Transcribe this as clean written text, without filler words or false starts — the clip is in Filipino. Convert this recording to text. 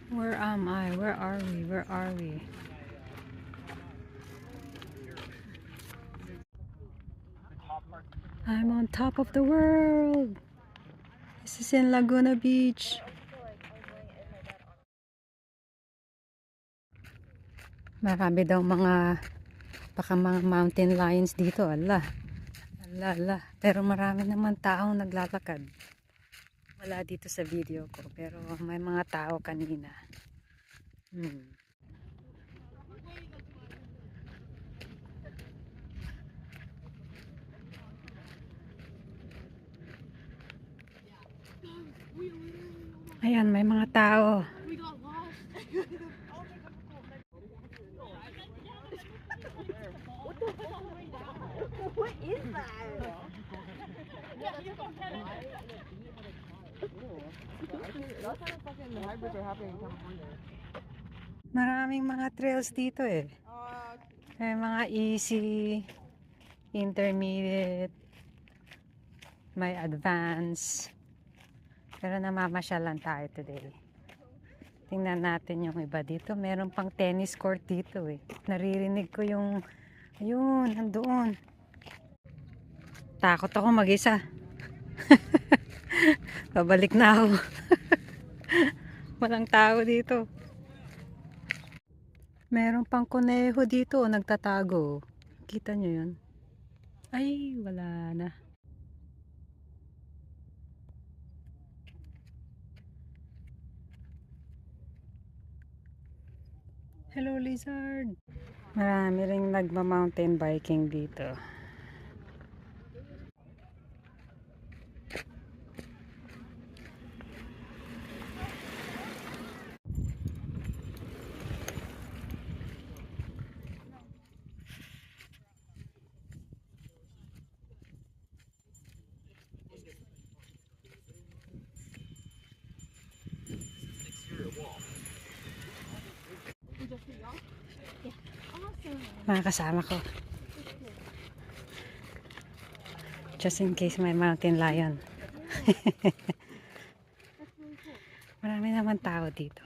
Where am I? Where are we? Where are we? I'm on top of the world. This is in Laguna Beach. Marami daw baka mga mountain lions dito. Ala. Ala, ala. Pero marami naman taong naglalakad. Wala dito sa video ko. Pero may mga tao kanina. Ayan, may mga tao. What is that? Maraming mga trails dito eh. May mga easy, intermediate, may advance. Pero namamasyal tayo today. Tingnan natin yung iba dito. Meron pang tennis court dito eh. Naririnig ko yung, ayun, nandoon. Takot ako mag-isa. Pabalik na ako. Walang tao dito. Meron pang kuneho dito, nagtatago. Kita nyo yun? Ay, wala na. Hello, lizard. Marami ring nagma-mountain biking dito. Mga kasama ko. Just in case may mountain lion. Marami naman tao dito.